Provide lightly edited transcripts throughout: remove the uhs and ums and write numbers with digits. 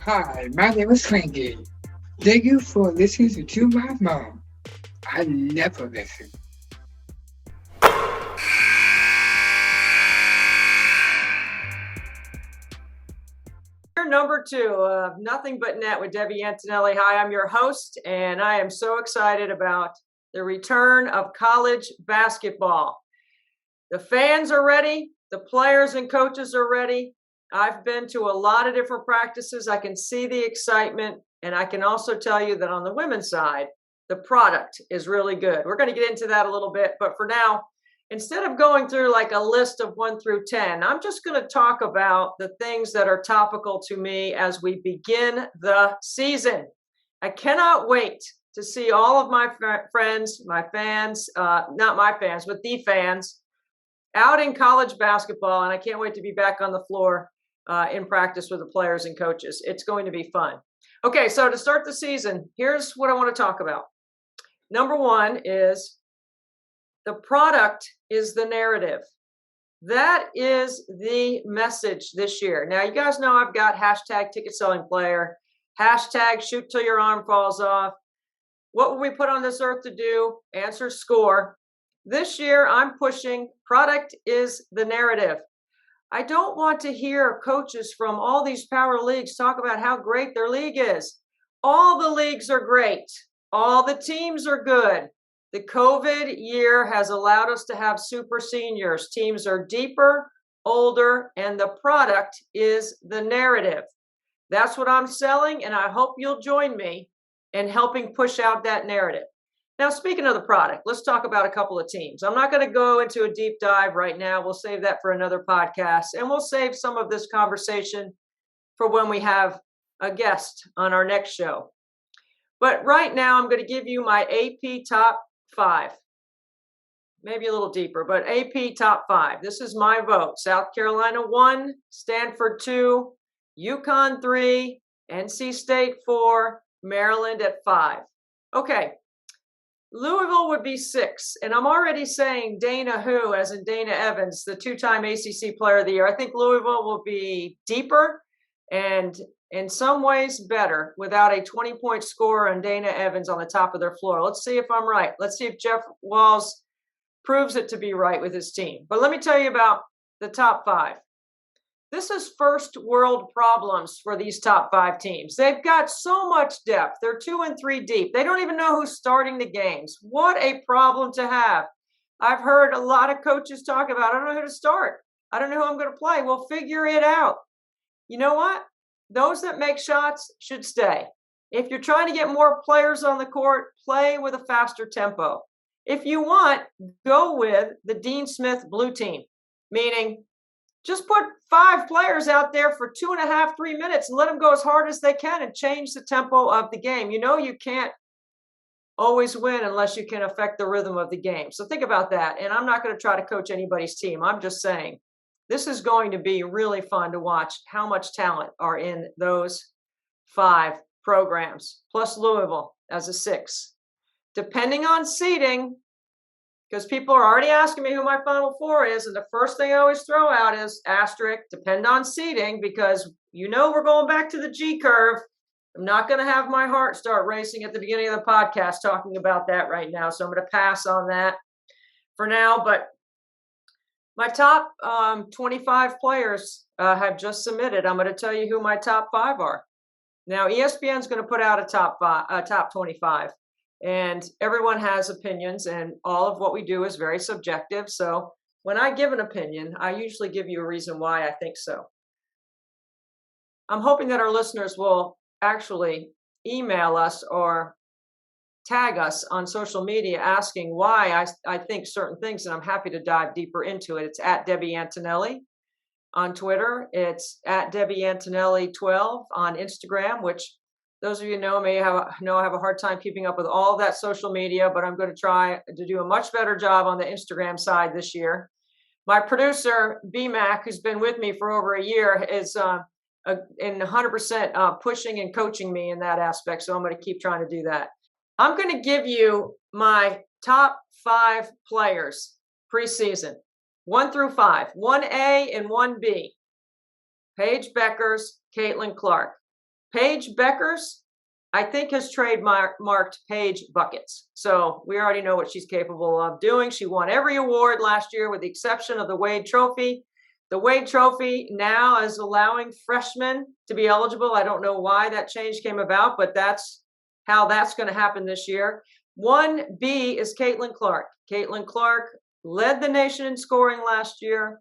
Hi, my name is Frankie. Thank you for listening to my mom. I never listen. Number 2 of Nothing But Net with Debbie Antonelli. Hi, I'm your host, and I am so excited about the return of college basketball. The fans are ready. The players and coaches are ready. I've been to a lot of different practices. I can see the excitement, and I can also tell you that on the women's side, the product is really good. We're going to get into that a little bit, but for now, instead of going through like a list of 1 through 10, I'm just going to talk about the things that are topical to me as we begin the season. I cannot wait to see all of my friends, my fans, not my fans, but the fans out in college basketball. And I can't wait to be back on the floor in practice with the players and coaches. It's going to be fun. Okay, so to start the season, here's what I want to talk about. Number 1 is the product is the narrative. That is the message this year. Now, you guys know I've got hashtag ticket selling player, hashtag shoot till your arm falls off. What will we put on this earth to do? Answer score. This year, I'm pushing product is the narrative. I don't want to hear coaches from all these power leagues talk about how great their league is. All the leagues are great. All the teams are good. The COVID year has allowed us to have super seniors. Teams are deeper, older, and the product is the narrative. That's what I'm selling, and I hope you'll join me in helping push out that narrative. Now, speaking of the product, let's talk about a couple of teams. I'm not going to go into a deep dive right now. We'll save that for another podcast, and we'll save some of this conversation for when we have a guest on our next show. But right now, I'm going to give you my AP top 5, maybe a little deeper, but AP top 5. This is my vote. South Carolina 1, Stanford 2, UConn 3, NC State 4, Maryland at 5. Okay, Louisville would be 6, and I'm already saying Dana who, as in Dana Evans, the 2-time ACC Player of the Year. I think Louisville will be deeper and in some ways better without a 20-point score on Dana Evans on the top of their floor. Let's see if I'm right. Let's see if Jeff Walls proves it to be right with his team. But let me tell you about the top 5. This is first world problems for these top 5 teams. They've got so much depth. They're 2 and 3 deep. They don't even know who's starting the games. What a problem to have. I've heard a lot of coaches talk about, I don't know who to start. I don't know who I'm going to play. Well, figure it out. You know what? Those that make shots should stay. If you're trying to get more players on the court, play with a faster tempo. If you want, go with the Dean Smith blue team, meaning just put 5 players out there for 2.5, 3 minutes and let them go as hard as they can and change the tempo of the game. You know, you can't always win unless you can affect the rhythm of the game. So think about that. And I'm not going to try to coach anybody's team. I'm just saying this is going to be really fun to watch how much talent are in those 5 programs, plus Louisville as a 6. Depending on seeding, because people are already asking me who my Final 4 is, and the first thing I always throw out is asterisk, depend on seeding, because you know we're going back to the G curve. I'm not going to have my heart start racing at the beginning of the podcast talking about that right now, so I'm going to pass on that for now. But my top 25 players have just submitted. I'm going to tell you who my top 5 are. Now, ESPN's going to put out a top 25. And everyone has opinions, and all of what we do is very subjective. So when I give an opinion, I usually give you a reason why I think so. I'm hoping that our listeners will actually email us or tag us on social media asking why I think certain things, and I'm happy to dive deeper into it. It's at Debbie Antonelli on Twitter. It's at Debbie Antonelli 12 on Instagram, which those of you know I have a hard time keeping up with all of that social media, but I'm going to try to do a much better job on the Instagram side this year. My producer, BMAC, who's been with me for over a year, is in 100% pushing and coaching me in that aspect, so I'm going to keep trying to do that. I'm going to give you my top 5 players preseason, 1 through 5, 1A and 1B. Paige Beckers, Caitlin Clark. Paige Beckers, I think, has trademarked Paige Buckets. So we already know what she's capable of doing. She won every award last year with the exception of the Wade Trophy. The Wade Trophy now is allowing freshmen to be eligible. I don't know why that change came about, but that's how that's going to happen this year. 1B is Caitlin Clark. Caitlin Clark led the nation in scoring last year,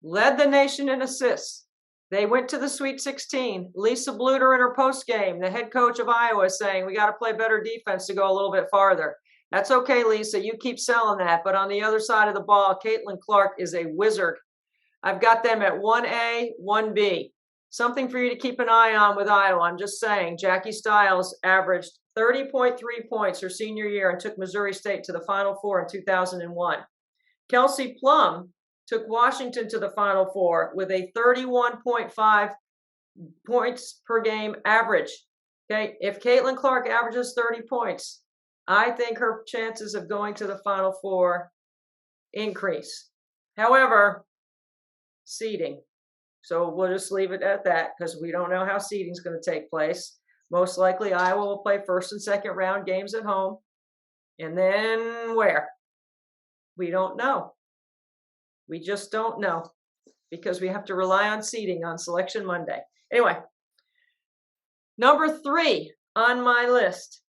led the nation in assists. They went to the Sweet 16. Lisa Bluter in her postgame, the head coach of Iowa, is saying, we got to play better defense to go a little bit farther. That's okay, Lisa. You keep selling that. But on the other side of the ball, Caitlin Clark is a wizard. I've got them at 1A, 1B. Something for you to keep an eye on with Iowa. I'm just saying, Jackie Stiles averaged 30.3 points her senior year and took Missouri State to the Final Four in 2001. Kelsey Plum took Washington to the Final Four with a 31.5 points per game average. Okay, if Caitlin Clark averages 30 points, I think her chances of going to the Final Four increase. However, seeding. So we'll just leave it at that because we don't know how seeding is going to take place. Most likely Iowa will play first and second round games at home. And then where? We don't know. We just don't know because we have to rely on seeding on Selection Monday. Anyway, number 3 on my list,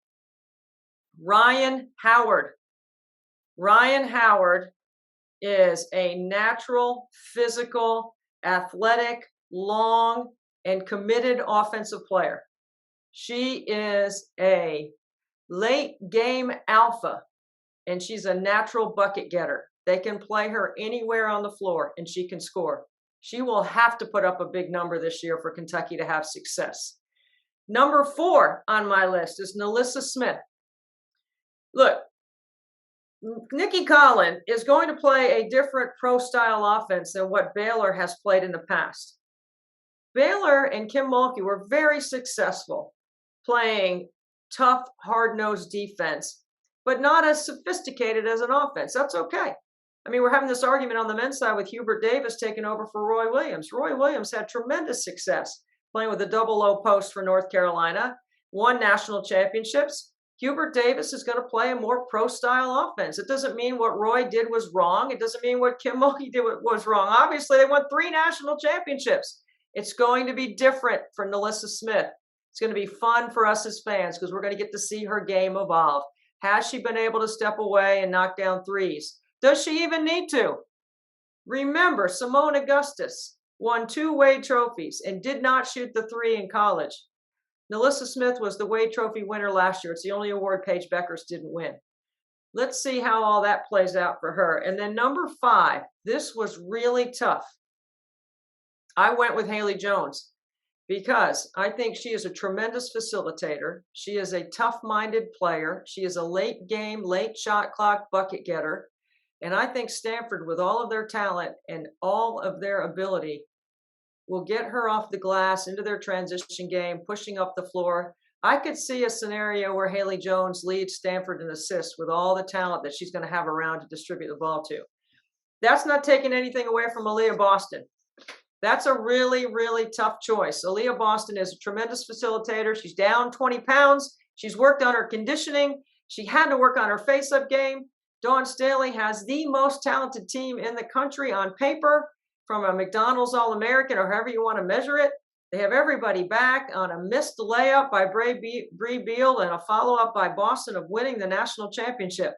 Ryan Howard. Ryan Howard is a natural, physical, athletic, long, and committed offensive player. She is a late game alpha, and she's a natural bucket getter. They can play her anywhere on the floor, and she can score. She will have to put up a big number this year for Kentucky to have success. Number 4 on my list is Nalissa Smith. Look, Nikki Collin is going to play a different pro-style offense than what Baylor has played in the past. Baylor and Kim Mulkey were very successful playing tough, hard-nosed defense, but not as sophisticated as an offense. That's okay. I mean, we're having this argument on the men's side with Hubert Davis taking over for Roy Williams. Roy Williams had tremendous success playing with a double low post for North Carolina, won national championships. Hubert Davis is going to play a more pro-style offense. It doesn't mean what Roy did was wrong. It doesn't mean what Kim Mulkey did was wrong. Obviously, they won 3 national championships. It's going to be different for Nalissa Smith. It's going to be fun for us as fans because we're going to get to see her game evolve. Has she been able to step away and knock down threes? Does she even need to? Remember, Simone Augustus won 2 Wade trophies and did not shoot the 3 in college. Nalissa Smith was the Wade Trophy winner last year. It's the only award Paige Beckers didn't win. Let's see how all that plays out for her. And then number 5, this was really tough. I went with Haley Jones because I think she is a tremendous facilitator. She is a tough-minded player. She is a late game, late shot clock bucket getter. And I think Stanford, with all of their talent and all of their ability, will get her off the glass into their transition game, pushing up the floor. I could see a scenario where Haley Jones leads Stanford in assists with all the talent that she's going to have around to distribute the ball to. That's not taking anything away from Aaliyah Boston. That's a really, really tough choice. Aaliyah Boston is a tremendous facilitator. She's down 20 pounds. She's worked on her conditioning. She had to work on her face-up game. Dawn Staley has the most talented team in the country on paper, from a McDonald's All-American or however you want to measure it. They have everybody back on a missed layup by Bree Beal and a follow-up by Boston of winning the national championship.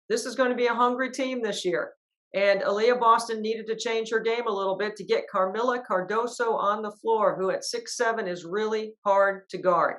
This is going to be a hungry team this year. And Aaliyah Boston needed to change her game a little bit to get Carmilla Cardoso on the floor, who at 6'7" is really hard to guard.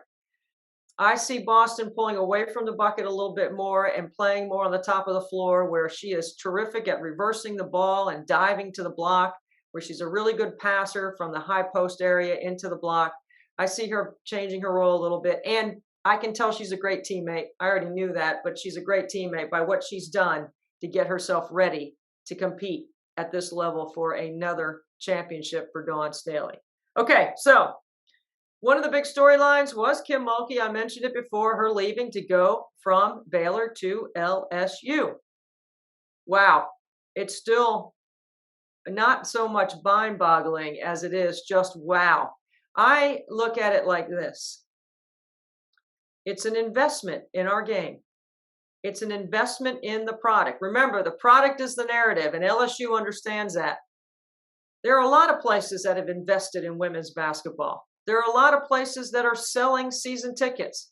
I see Boston pulling away from the bucket a little bit more and playing more on the top of the floor, where she is terrific at reversing the ball and diving to the block, where she's a really good passer from the high post area into the block. I see her changing her role a little bit. And I can tell she's a great teammate. I already knew that, but she's a great teammate by what she's done to get herself ready to compete at this level for another championship for Dawn Staley. Okay, so one of the big storylines was Kim Mulkey. I mentioned it before, her leaving to go from Baylor to LSU. Wow, it's still not so much mind-boggling as it is just wow. I look at it like this. It's an investment in our game. It's an investment in the product. Remember, the product is the narrative, and LSU understands that. There are a lot of places that have invested in women's basketball. There are a lot of places that are selling season tickets.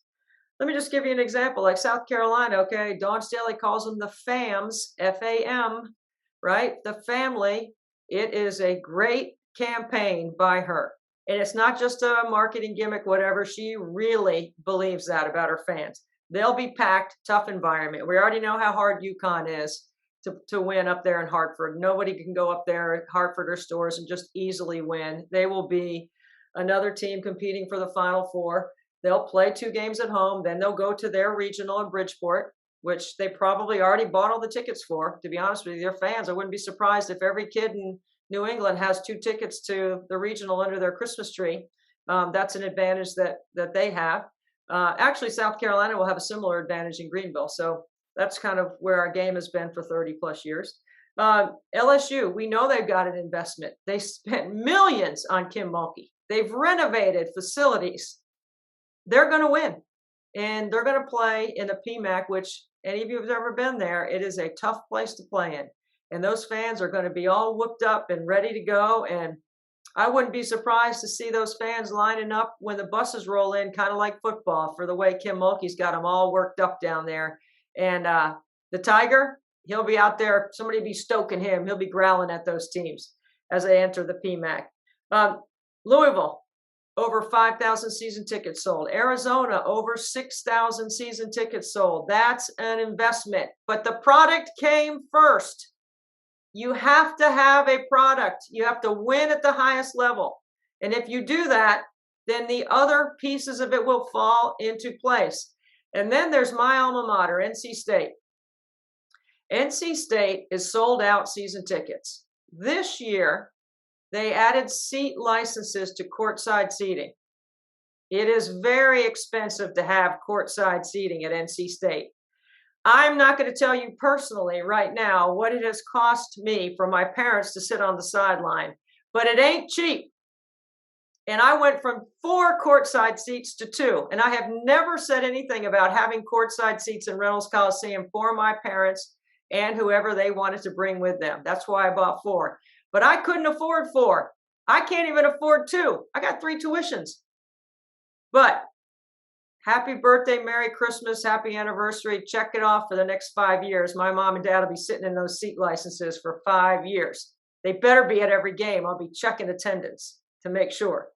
Let me just give you an example, like South Carolina, okay? Dawn Staley calls them the FAMs, F-A-M, right? The family. It is a great campaign by her. And it's not just a marketing gimmick, whatever. She really believes that about her fans. They'll be packed, tough environment. We already know how hard UConn is to win up there in Hartford. Nobody can go up there at Hartford or Stores and just easily win. They will be another team competing for the Final Four. They'll play 2 games at home. Then they'll go to their regional in Bridgeport, which they probably already bought all the tickets for. To be honest with you, their fans, I wouldn't be surprised if every kid in New England has 2 tickets to the regional under their Christmas tree. That's an advantage that they have. Actually, South Carolina will have a similar advantage in Greenville. So that's kind of where our game has been for 30 plus years. LSU, we know they've got an investment. They spent millions on Kim Mulkey. They've renovated facilities. They're going to win. And they're going to play in the PMAC, which any of you have ever been there, it is a tough place to play in. And those fans are going to be all whooped up and ready to go. And I wouldn't be surprised to see those fans lining up when the buses roll in, kind of like football, for the way Kim Mulkey's got them all worked up down there. And the Tiger, he'll be out there. Somebody will be stoking him. He'll be growling at those teams as they enter the PMAC. Louisville, over 5,000 season tickets sold. Arizona, over 6,000 season tickets sold. That's an investment. But the product came first. You have to have a product. You have to win at the highest level. And if you do that, then the other pieces of it will fall into place. And then there's my alma mater, NC State. NC State is sold out season tickets. This year, they added seat licenses to courtside seating. It is very expensive to have courtside seating at NC State. I'm not going to tell you personally right now what it has cost me for my parents to sit on the sideline, but it ain't cheap. And I went from 4 courtside seats to 2. And I have never said anything about having courtside seats in Reynolds Coliseum for my parents and whoever they wanted to bring with them. That's why I bought 4. But I couldn't afford 4. I can't even afford 2. I got 3 tuitions. But happy birthday, Merry Christmas, happy anniversary. Check it off for the next 5 years. My mom and dad will be sitting in those seat licenses for 5 years. They better be at every game. I'll be checking attendance to make sure.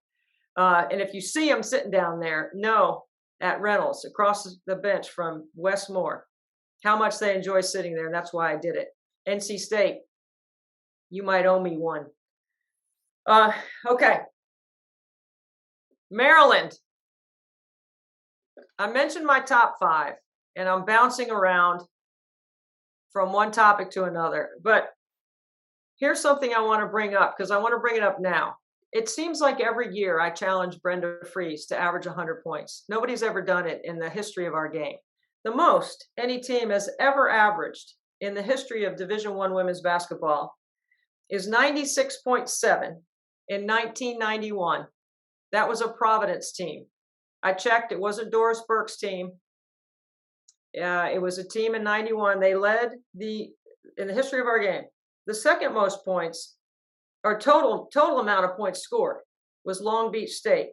And if you see them sitting down there, know at Reynolds, across the bench from Westmore, how much they enjoy sitting there. And that's why I did it. NC State, you might owe me one. Okay. Maryland. I mentioned my top 5, and I'm bouncing around from one topic to another. But here's something I want to bring up, because I want to bring it up now. It seems like every year I challenge Brenda Fries to average 100 points. Nobody's ever done it in the history of our game. The most any team has ever averaged in the history of Division I women's basketball is 96.7 in 1991. That was a Providence team. I checked. It wasn't Doris Burke's team. It was a team in 91. They led in the history of our game. The second most points, or total amount of points scored, was Long Beach State.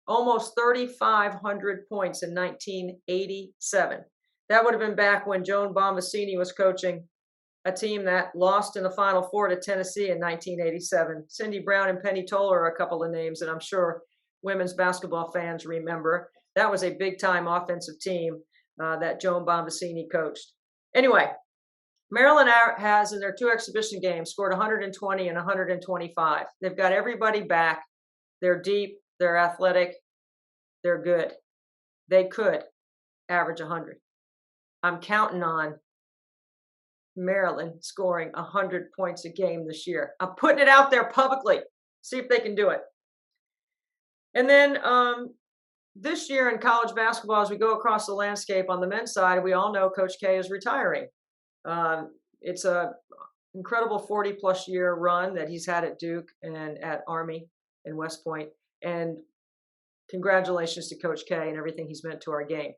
Almost 3,500 points in 1987. That would have been back when Joan Bombacini was coaching a team that lost in the Final Four to Tennessee in 1987. Cindy Brown and Penny Toller are a couple of names that I'm sure women's basketball fans remember. That was a big-time offensive team that Joan Bombacini coached. Anyway, Maryland has, in their 2 exhibition games, scored 120 and 125. They've got everybody back. They're deep. They're athletic. They're good. They could average 100. I'm counting on Maryland scoring 100 points a game this year. I'm putting it out there publicly. See if they can do it. And then this year in college basketball, as we go across the landscape on the men's side, we all know Coach K is retiring. It's a incredible 40-plus year run that he's had at Duke and at Army and West Point. And congratulations to Coach K and everything he's meant to our game.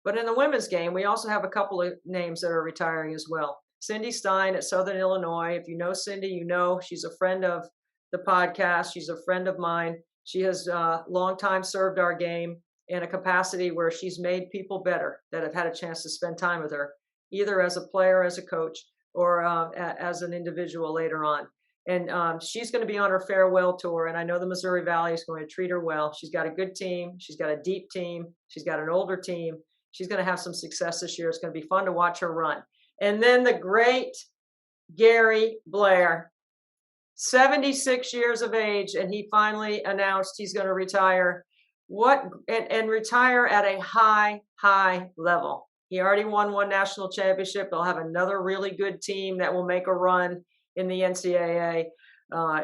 But in the women's game, we also have a couple of names that are retiring as well. Cindy Stein at Southern Illinois. If you know Cindy, you know she's a friend of the podcast. She's a friend of mine. She has long time served our game in a capacity where she's made people better that have had a chance to spend time with her, either as a player, as a coach, or as an individual later on. And she's going to be on her farewell tour. And I know the Missouri Valley is going to treat her well. She's got a good team. She's got a deep team. She's got an older team. She's going to have some success this year. It's going to be fun to watch her run. And then the great Gary Blair, 76 years of age, and he finally announced he's going to retire. And retire at a high level. He already won one national championship. They'll have another really good team that will make a run in the NCAA.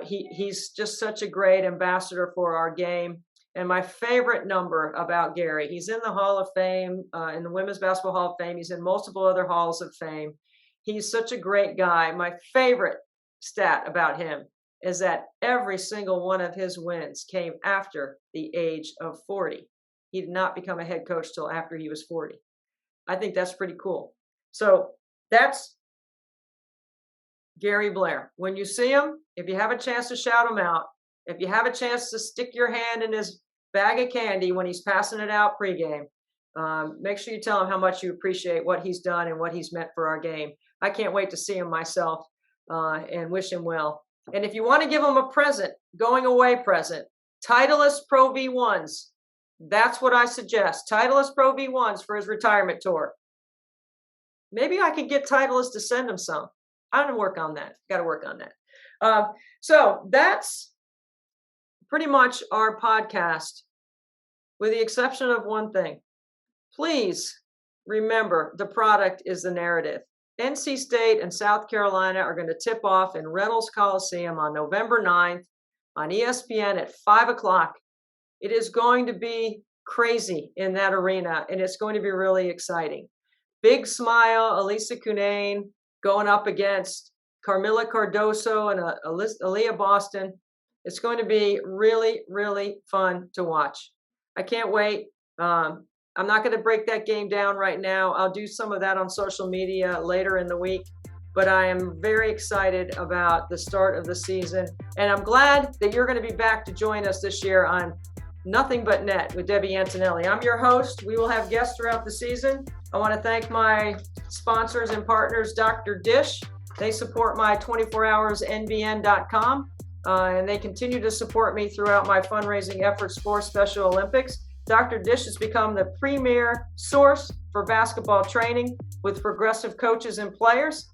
He's just such a great ambassador for our game. And my favorite number about Gary, he's in the Hall of Fame, in the Women's Basketball Hall of Fame. He's in multiple other halls of fame. He's such a great guy. My favorite stat about him is that every single one of his wins came after the age of 40. He did not become a head coach till after he was 40. I think that's pretty cool. So that's Gary Blair. When you see him, if you have a chance to shout him out, if you have a chance to stick your hand in his bag of candy when he's passing it out pregame, make sure you tell him how much you appreciate what he's done and what he's meant for our game. I can't wait to see him myself and wish him well. And if you want to give him a present, going away present, Titleist Pro V1s. That's what I suggest. Titleist Pro V1s for his retirement tour. Maybe I could get Titleist to send him some. I'm going to work on that. Got to work on that. So that's pretty much our podcast, with the exception of one thing. Please remember, the product is the narrative. NC State and South Carolina are going to tip off in Reynolds Coliseum on November 9th on ESPN at 5 o'clock. It is going to be crazy in that arena, and it's going to be really exciting. Big smile, Elisa Cunane going up against Carmilla Cardoso and Aaliyah Boston. It's going to be really, really fun to watch. I can't wait. I'm not going to break that game down right now. I'll do some of that on social media later in the week. But I am very excited about the start of the season. And I'm glad that you're going to be back to join us this year on Nothing But Net with Debbie Antonelli. I'm your host. We will have guests throughout the season. I want to thank my sponsors and partners, Dr. Dish. They support my 24hoursnbn.com. And they continue to support me throughout my fundraising efforts for Special Olympics. Dr. Dish has become the premier source for basketball training with progressive coaches and players.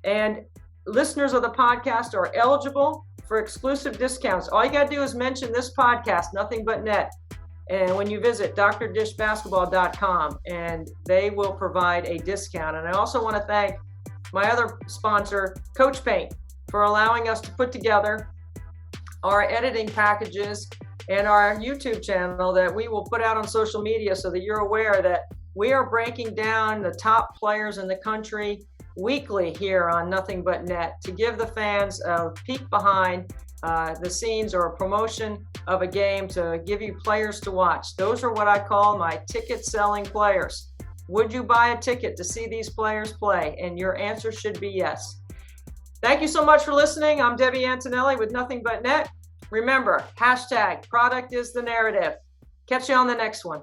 And listeners of the podcast are eligible for exclusive discounts. All you got to do is mention this podcast, Nothing But Net, and when you visit drdishbasketball.com, and they will provide a discount. And I also want to thank my other sponsor, Coach Paint, for allowing us to put together our editing packages and our YouTube channel that we will put out on social media so that you're aware that we are breaking down the top players in the country weekly here on Nothing But Net to give the fans a peek behind the scenes or a promotion of a game, to give you players to watch. Those are what I call my ticket selling players. Would you buy a ticket to see these players play? And your answer should be yes. Thank you so much for listening. I'm Debbie Antonelli with Nothing But Net. Remember, # product is the narrative. Catch you on the next one.